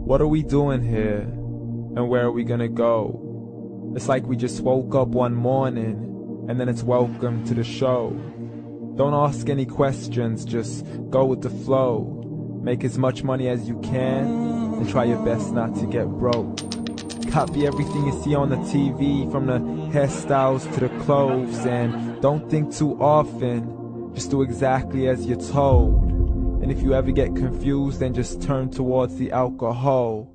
What are we doing here? And where are we gonna go? It's like we just woke up one morning, and then it's welcome to the show. Don't ask any questions, just go with the flow. Make as much money as you can, and try your best not to get broke. Copy everything you see on the TV, from the hairstyles to the clothes, and don't think too often, just do exactly as you're told. And if you ever get confused, then just turn towards the alcohol.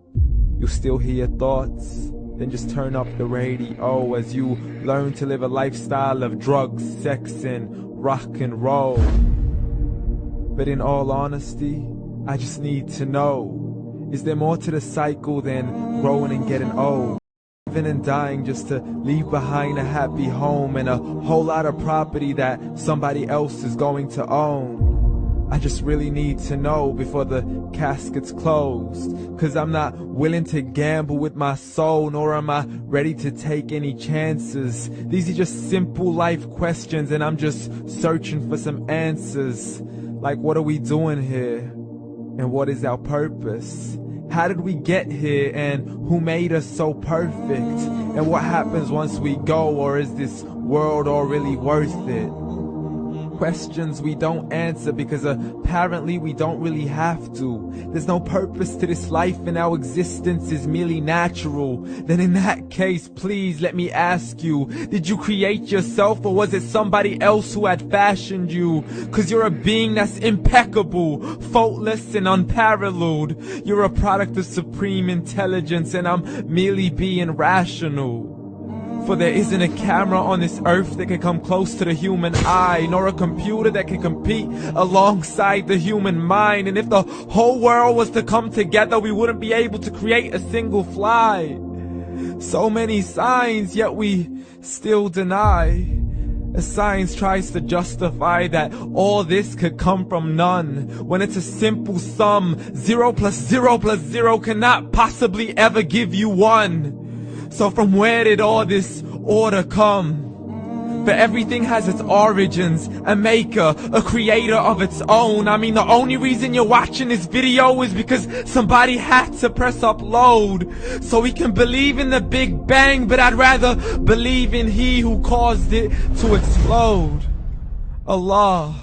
You'll still hear your thoughts, then just turn up the radio as you learn to live a lifestyle of drugs, sex, and rock and roll. But in all honesty, I just need to know, is there more to the cycle than growing and getting old? Living and dying just to leave behind a happy home and a whole lot of property that somebody else is going to own. I just really need to know before the casket's closed, 'cause I'm not willing to gamble with my soul, nor am I ready to take any chances. These are just simple life questions, and I'm just searching for some answers. Like, what are we doing here? And what is our purpose? How did we get here, and who made us so perfect? And what happens once we go, or is this world all really worth it? Questions we don't answer because apparently we don't really have to. There's no purpose to this life and our existence is merely natural. Then in that case, please let me ask you, did you create yourself, or was it somebody else who had fashioned you? 'Cause you're a being that's impeccable, faultless and unparalleled. You're a product of supreme intelligence, and I'm merely being rational. For there isn't a camera on this earth that can come close to the human eye, nor a computer that can compete alongside the human mind. And if the whole world was to come together, we wouldn't be able to create a single fly. So many signs, yet we still deny. As science tries to justify that all this could come from none, when it's a simple sum. 0 plus 0 plus 0 cannot possibly ever give you 1. So from where did all this order come? For everything has its origins, a maker, a creator of its own. I mean, the only reason you're watching this video is because somebody had to press upload. So we can believe in the Big Bang, but I'd rather believe in He who caused it to explode. Allah,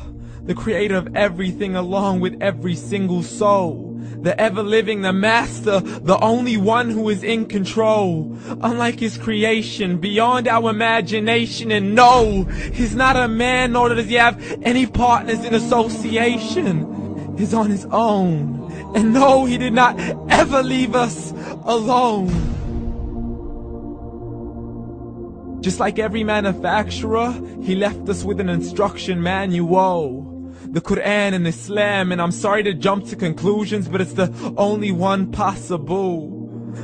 the creator of everything along with every single soul. The ever-living, the master, the only one who is in control. Unlike his creation, beyond our imagination. And no, he's not a man, nor does he have any partners in association. He's on his own. And no, he did not ever leave us alone. Just like every manufacturer, he left us with an instruction manual. The Quran and Islam, and I'm sorry to jump to conclusions, but it's the only one possible.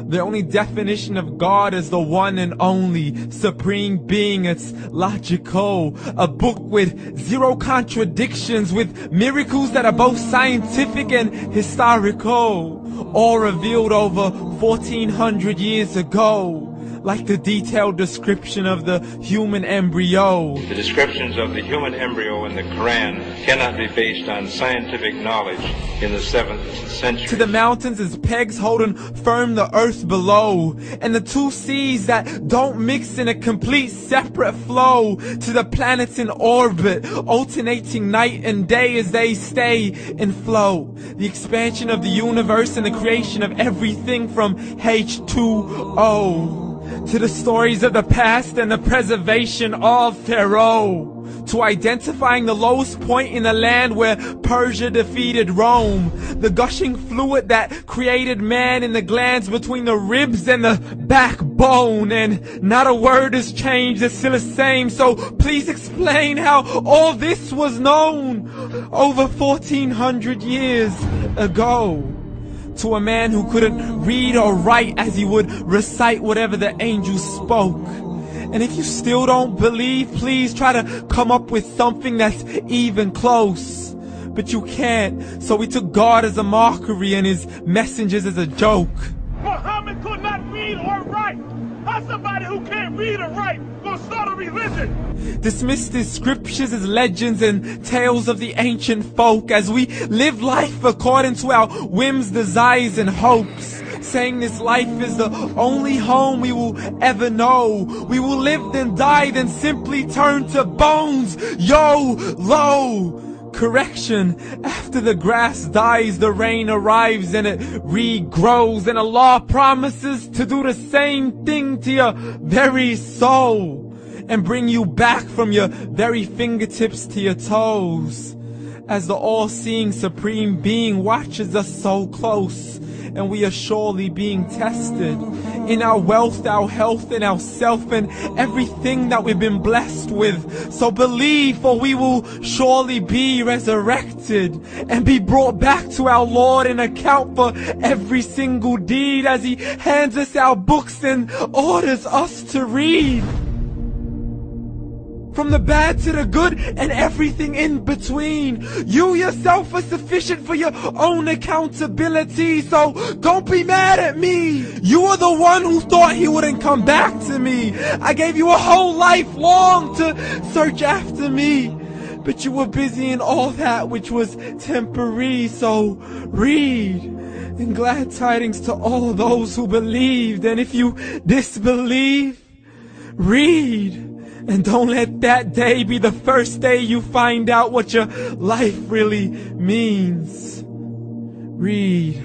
The only definition of God is the one and only supreme being. It's logical, a book with 0 contradictions, with miracles that are both scientific and historical, all revealed over 1400 years ago. Like the detailed description of the human embryo. The descriptions of the human embryo in the Quran cannot be based on scientific knowledge in the 7th century. To the mountains as pegs holding firm the earth below, and the 2 seas that don't mix in a complete separate flow. To the planets in orbit, alternating night and day as they stay in flow. The expansion of the universe and the creation of everything from H2O. To the stories of the past and the preservation of Pharaoh. To identifying the lowest point in the land where Persia defeated Rome. The gushing fluid that created man in the glands between the ribs and the backbone. And not a word has changed, it's still the same. So please explain how all this was known over 1400 years ago. To a man who couldn't read or write, as he would recite whatever the angels spoke. And if you still don't believe, please try to come up with something that's even close. But you can't, so we took God as a mockery and his messengers as a joke. Muhammad could not read or write. How's somebody who can't read or write gonna start a religion? Dismiss the scriptures as legends and tales of the ancient folk, as we live life according to our whims, desires, and hopes. saying this life is the only home we will ever know. We will live then die, then simply turn to bones. YOLO! Correction, after the grass dies, the rain arrives and it regrows, and Allah promises to do the same thing to your very soul and bring you back from your very fingertips to your toes, as the all-seeing supreme being watches us so close, and we are surely being tested in our wealth, our health, and our self, and everything that we've been blessed with. So believe, for we will surely be resurrected and be brought back to our Lord and account for every single deed, as He hands us our books and orders us to read. From the bad to the good and everything in between. You yourself are sufficient for your own accountability, so don't be mad at me. You are the one who thought He wouldn't come back to me. I gave you a whole life long to search after me, but you were busy in all that which was temporary. So read, and glad tidings to all those who believed. And if you disbelieve, read. And don't let that day be the first day you find out what your life really means. Read.